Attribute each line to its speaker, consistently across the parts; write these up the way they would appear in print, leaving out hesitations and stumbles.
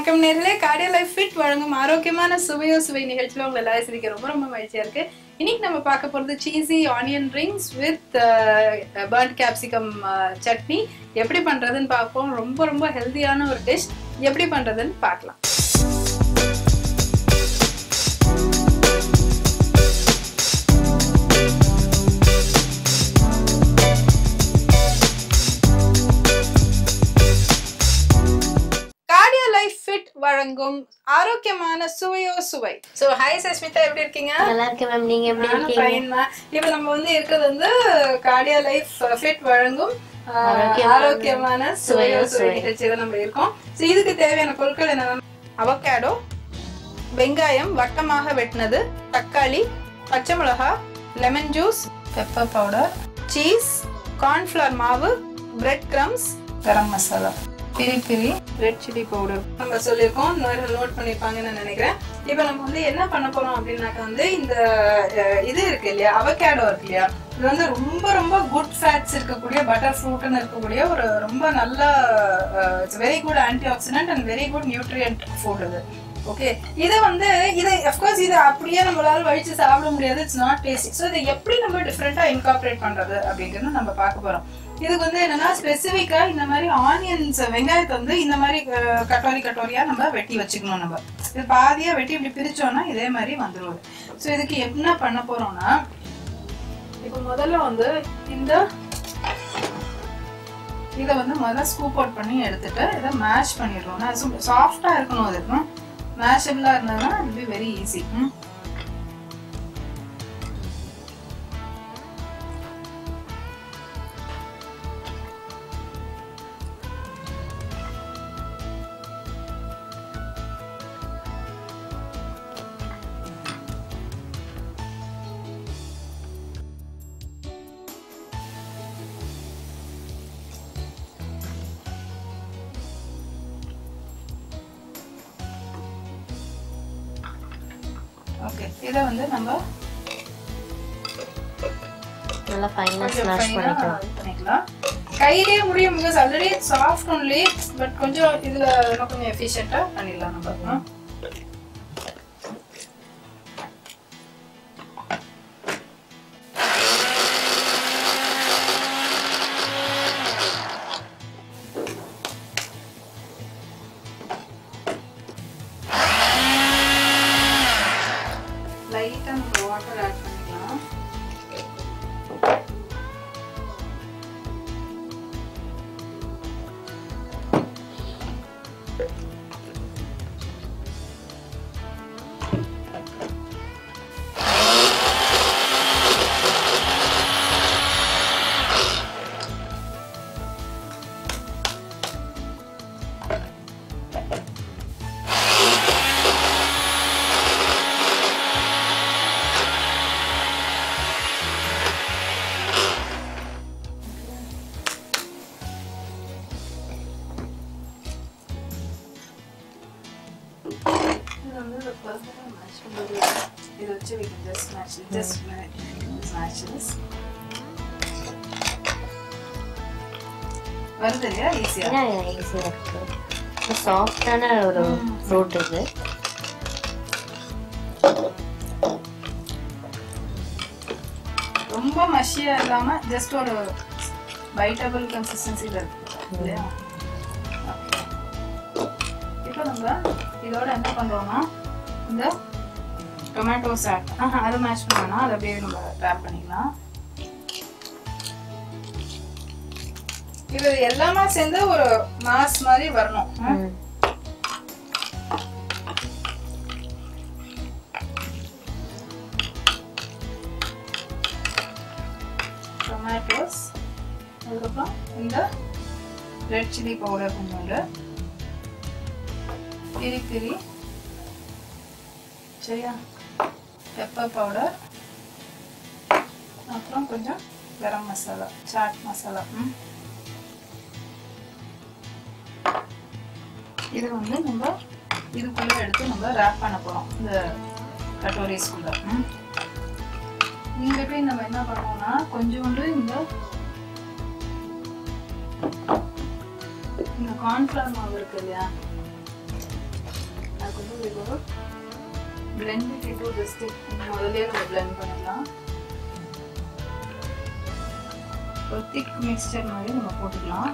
Speaker 1: வணக்கம் நேர்களே, cardio life fit வழங்கும் ஆரோக்கியமான சுவையோ சுவை நிகழ்ச்சியில் உங்களை எல்லாரும் சிரிக்க ரொம்ப ரொம்ப மகிழ்ச்சியா இருக்கு. இன்னைக்கு நம்ம பார்க்க போறது cheesy onion rings with burnt capsicum chutney. எப்படி பண்றதுன்னு பார்ப்போம். ரொம்ப ரொம்ப ஹெல்தியான ஒரு டிஷ். எப்படி பண்றதுன்னு பார்க்கலாம். வழங்கும் ஆரோக்கியமான சுவையோ சுவை. சோ ஹாய் சஸ்மிதா, எப்படி இருக்கீங்க?
Speaker 2: நல்லா இருக்கேன் மேம், நீங்க எப்படி இருக்கீங்க?
Speaker 1: இப்போ நம்ம வந்து இருக்கிறது வந்து கார்டியோ லைஃப் ஃபிட் வழங்கும் ஆரோக்கியமான சுவையோ சுவை நிகழ்ச்சியில நம்ம இருக்கோம். சோ இதுக்கு தேவையான பொருட்கள் என்னன்னா, அவகாடோ, வெங்காயம் வட்டமாக வெட்டினது, தக்காளி, பச்சை மிளகாய், lemon juice, pepper powder, cheese, cornflour மாவு, பிரெட் கிரம்ஸ், கரம் மசாலா, பிரி பிரி, ரெட் சில்லி பவுடர் நம்ம சொல்லியிருக்கோம். நோட் பண்ணிருப்பாங்கன்னு நினைக்கிறேன். இப்போ நம்ம வந்து என்ன பண்ண போறோம் அப்படின்னாக்க வந்து இந்த இது இருக்கு இல்லையா, அவகாடோ இருக்கு இல்லையா, இது வந்து ரொம்ப ரொம்ப குட் ஃபேட்ஸ் இருக்கக்கூடிய பட்டர் ஃப்ரூட்னு இருக்கக்கூடிய ஒரு ரொம்ப நல்ல very good anti accident and very good nutrient food இது. ஓகே, இதை வந்து அஃப்கோர்ஸ் இதை அப்படியே நம்மளால வழிச்சு சாப்பிட முடியாது. It's not tasty. ஸோ இதை எப்படி நம்ம டிஃப்ரெண்டா இன்கார்பரேட் பண்றது அப்படிங்கிறது நம்ம பார்க்க போறோம். இதுக்கு வந்து என்னன்னா, ஸ்பெசிஃபிக்கா இந்த மாதிரி ஆனியன்ஸ், வெங்காயத்தை வந்து இந்த மாதிரி கட்டோரியா நம்ம வெட்டி வச்சுக்கணும். நம்ம இது பாதியா வெட்டி இப்படி பிரிச்சோம்னா இதே மாதிரி வந்துடும். ஸோ இதுக்கு என்ன பண்ண போறோம்னா, இப்போ முதல்ல வந்து இதை வந்து முதல்ல ஸ்கூப் அவுட் பண்ணி எடுத்துட்டு இதை மேஷ் பண்ணிடுறோம். சாஃப்டா இருக்கணும். அது மேஷபிளா இருந்தாங்கன்னா it be very easy. Okay, இதை வந்து நம்ம
Speaker 2: நல்லா ஃபைனா ஸ்மாஷ் பண்ணிக்கலாம்.
Speaker 1: கையிலே முடியும், because already soft only. But கொஞ்சம் இதுல இன்னும் கொஞ்சம் எஃபிஷியன்ட்டா பண்ணிடலாம் நம்ம. லைட்டா நம்ம வாட்டர் ஆட் பண்ணிக்கலாம். இது வச்சு we can just smash it. Just smash this. வருது இல்லையா, ஈஸியா
Speaker 2: இருக்கு. சாஃப்டான ஒரு ஃப்ரூட் இது.
Speaker 1: ரொம்ப மஷியா இல்லாம ஜஸ்ட் ஒரு பைட்டபிள் கன்சிஸ்டன்சில இருக்கு இல்லையா. இப்போ நம்ம இதோட என்ன பண்றோம்னா, இந்த டொமேட்டோ சாட் அதை மேஷ் பண்ணோம்னா அதை அப்படியே நம்ம ரேப் பண்ணிக்கலாம். இது எல்லாமே சேர்ந்து ஒரு மாஸ் மாதிரி வரணும். டொமேட்டோஸ், அதுக்கப்புறம் இந்த ரெட் சில்லி பவுடர் கொஞ்சோண்டு, பிரி பிரி, சரியா, பெப்பர் பவுடர், அப்புறம் கொஞ்சம் கரம் மசாலா, சாட் மசாலா. இது வந்து நம்ம இதுக்குள்ள எடுத்து நம்ம ரேப் பண்ண போறோம் இந்த கட்டோரிஸ்குள்ள. இந்த போய் நம்ம என்ன பண்ணுவோம்னா, கொஞ்சோண்டு இந்த கார்ன்ஃப்ளவர் மாவு இருக்கு இல்லையா, we will blend it into this thing. முதல்லயே நம்ம blend பண்ணிடலாம். ஒரு thick mixture மாதிரி நம்ம போட்டுக்கலாம்.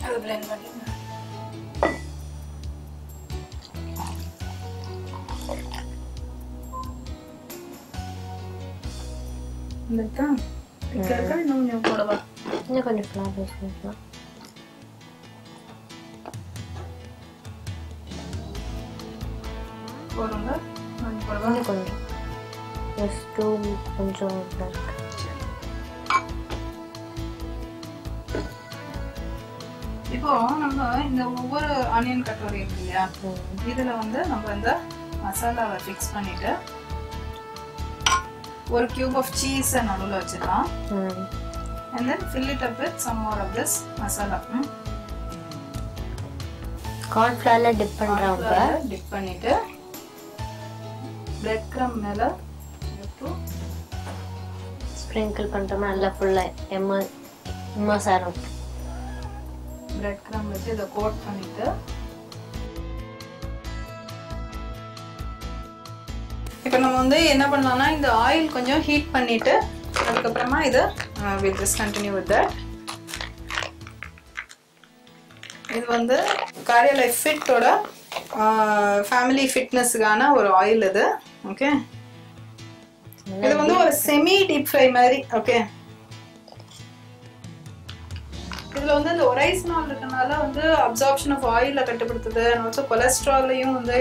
Speaker 1: அது blend பண்ணிடலாம். இருக்கா? இருக்கா? இன்னும் கொஞ்சம் போடவா?
Speaker 2: இன்னும் கொஞ்சம் ஃப்ளவர் யூஸ் பண்ணிக்கலாம்.
Speaker 1: போடுங்க. கொஞ்சம் போடவா?
Speaker 2: இன்னும் கொஞ்சம். ஜஸ்ட் கொஞ்சம் இருக்கு.
Speaker 1: இப்போ நம்ம இந்த ஒவ்வொரு ஆனியன் கட்டோரி இருக்கு இல்லையா, இதுல வந்து நம்ம இந்த மசாலாவை ஃபிக்ஸ் பண்ணிட்டு ஒரு cube of cheese நடுவுல வச்சிடலாம். And then fill it up with some more of this masala.
Speaker 2: corn flour dip பண்றோம்ப்பா.
Speaker 1: dip பண்ணிட்டு bread crumb மேல
Speaker 2: sprinkle பண்றோம் நல்லா ஃபுல்லா immerse ஆகும்.
Speaker 1: bread crumb வச்சு இத கோட் பண்ணிட்டு இப்போ நம்ம வந்து என்ன பண்ணலாம்னா இந்த ஆயில் கொஞ்சம் ஹீட் பண்ணிட்டு அதுக்கு அப்புறமா இத we'll just continue with that. இது வந்து கார்டியா லைஃப் ஃபிட்டோட ஃபேமிலி ஃபிட்னஸ்க்கான ஒரு ஆயில் இது. ஓகே, இது வந்து ஒரு செமி டீப் ஃப்ரை மாதிரி. ஓகே, இதுல வந்து இந்த ஒரைஸ்னால் இருக்கனால வந்து அப்சார்ப்ஷன் ஆஃப் ஆயில கட்டுப்படுத்துது. அண்ட் ஆல்சோ கொலஸ்ட்ராலையும் வந்து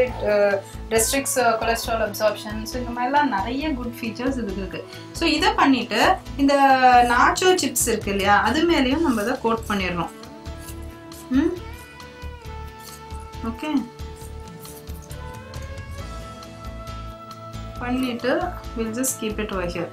Speaker 1: ரெஸ்ட்ரிக்ட்ஸ் கொலஸ்ட்ரால் அப்சார்ப்ஷன். ஸோ இந்த மாதிரிலாம் நிறைய குட் ஃபீச்சர்ஸ் இதுக்கு இருக்கு. ஸோ இதை பண்ணிட்டு இந்த நாச்சோ சிப்ஸ் இருக்கு இல்லையா, அது மேலேயும் நம்ம இதை கோட் பண்ணிடுறோம். ஓகே, பண்ணிட்டு we'll just keep it over here.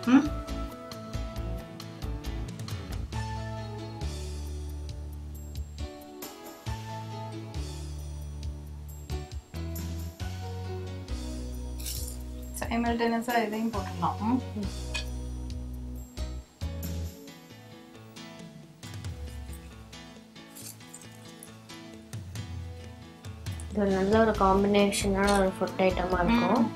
Speaker 1: simultaneous இதையும் போட்டுடலாம்.
Speaker 2: இது நல்ல ஒரு காம்பினேஷனான ஒரு ஃபுட் ஐட்டமா இருக்கும்.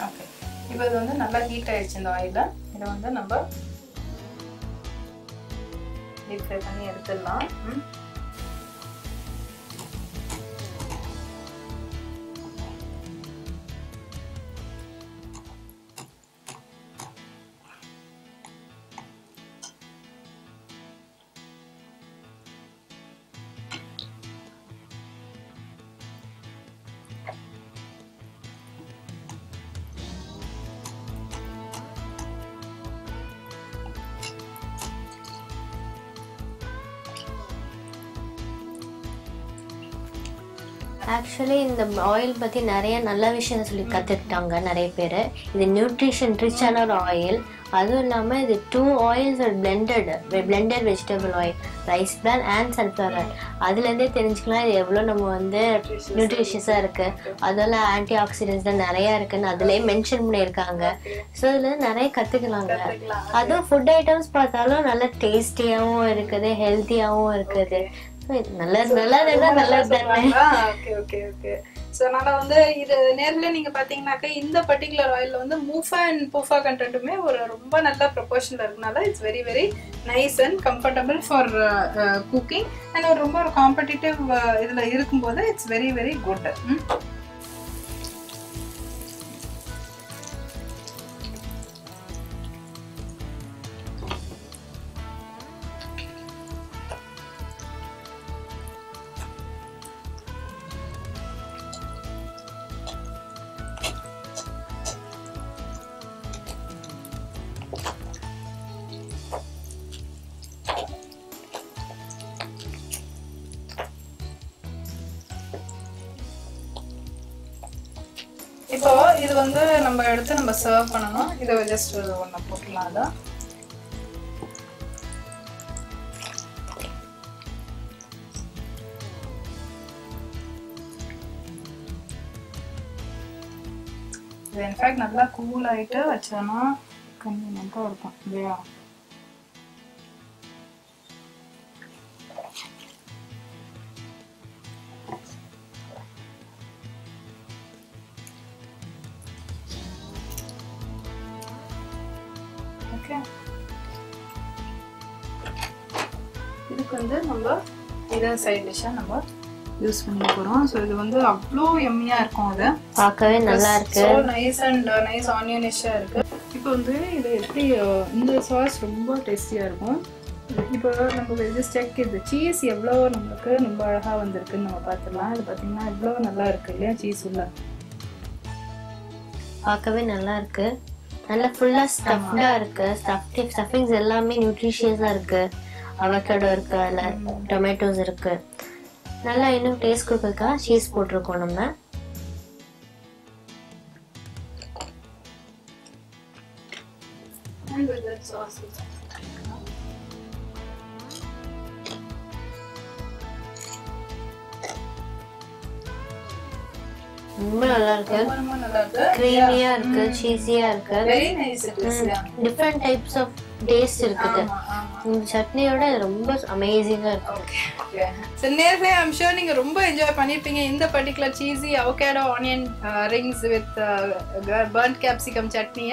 Speaker 1: ஓகே, இப்போ இது வந்து நல்லா ஹீட் ஆயிடுச்சு இந்த ஆயில. இதை வந்து நம்ம டீப் ஃப்ரை பண்ணி எடுத்துடலாம்.
Speaker 2: ஆக்சுவலி இந்த ஆயில் பற்றி நிறைய நல்ல விஷயம் சொல்லி கற்றுக்கிட்டாங்க நிறைய பேர். இது நியூட்ரிஷன் ரிச்சான ஒரு ஆயில். அதுவும் இல்லாமல் இது 2 oils blended vegetable oil, rice bran and sunflower oil. அதுலேருந்தே தெரிஞ்சுக்கலாம் இது எவ்வளோ நம்ம வந்து நியூட்ரிஷியஸாக இருக்குது. அதெல்லாம் ஆன்டி ஆக்சிடென்ட்ஸ் தான் நிறையா இருக்குன்னு அதுலேயே மென்ஷன் பண்ணியிருக்காங்க. ஸோ இதில் நிறைய கற்றுக்கலாங்க. அதுவும் ஃபுட் ஐட்டம்ஸ் பார்த்தாலும் நல்லா டேஸ்டியாகவும் இருக்குது, ஹெல்த்தியாகவும் இருக்குது. நல்லது தானே.
Speaker 1: Okay okay okay. ஸோ அதனால் வந்து இது நேரில் நீங்கள் பார்த்தீங்கன்னாக்கா இந்த பர்டிகுலர் ஆயிலில் வந்து மூஃபா அண்ட் பூஃபா கண்டென்ட்டுமே ஒரு ரொம்ப நல்ல ப்ரொபோர்ஷனில் இருக்கனால it's very very nice and comfortable for cooking. And ஒரு ரொம்ப ஒரு காம்படிட்டிவ் இதில் இருக்கும்போது இட்ஸ் வெரி வெரி குட். இப்போ இது வந்து நம்ம எடுத்து நம்ம சர்வ் பண்ணனும். இத ஜஸ்ட் ஒண்ணு போட்டுலாம் அத. இது இன்ஃபேக்ட் நல்லா கூல் ஆயிட்டு வச்சோம்னா கன்வீனியன்ட்டா இருக்கும் இல்லையா? ஓகே, இதுக்கு வந்து நம்ம இத சைட் டிஷ்ஷா நம்ம யூஸ் பண்ணி போறோம். சோ இது வந்து அவ்ளோ யம்மியா இருக்கும். அது
Speaker 2: பார்க்கவே நல்லா இருக்கு.
Speaker 1: சோ நைஸ் அண்ட் நைஸ் ஆனியனிஷா இருக்கு. இப்போ வந்து இது எப்படி இந்த சாஸ் ரொம்ப டேஸ்டியா இருக்கும். இப்போ நம்ம ஜஸ்ட் செக் இது சீஸ் எவ்வளோ நமக்கு ரொம்ப அழகா வந்திருக்குன்னு நம்ம பார்த்துடலாம். இது பார்த்தீங்கன்னா எவ்வளோ நல்லா இருக்கு இல்லையா? சீஸ் உள்ள
Speaker 2: பார்க்கவே நல்லா இருக்கு. நல்லா ஃபுல்லா ஸ்டஃப்டா இருக்கு. ஸ்டஃபிங்ஸ் எல்லாமே நியூட்ரிஷியஸா இருக்கு. அவகேடோ இருக்கு, அதுல டொமேட்டோஸ் இருக்கு. நல்லா இன்னும் டேஸ்ட் கொடுக்கறதுக்கா சீஸ் போட்டிருக்கோம் நம்ம. ரொம்ப நல்லா இருக்கு. கிரீமியா இருக்கு, சீஸியா இருக்கு. டிஃபரெண்ட் டைப்ஸ் ஆஃப் டேஸ்ட் இருக்குது. இந்த சட்னியோட ரொம்ப அமேசிங்கா இருக்கு.
Speaker 1: So நேர்ல I'm sure நீங்க ரொம்ப என்ஜாய் பண்ணிருப்பீங்க இந்த particular cheesy avocado onion rings with burnt capsicum chutney.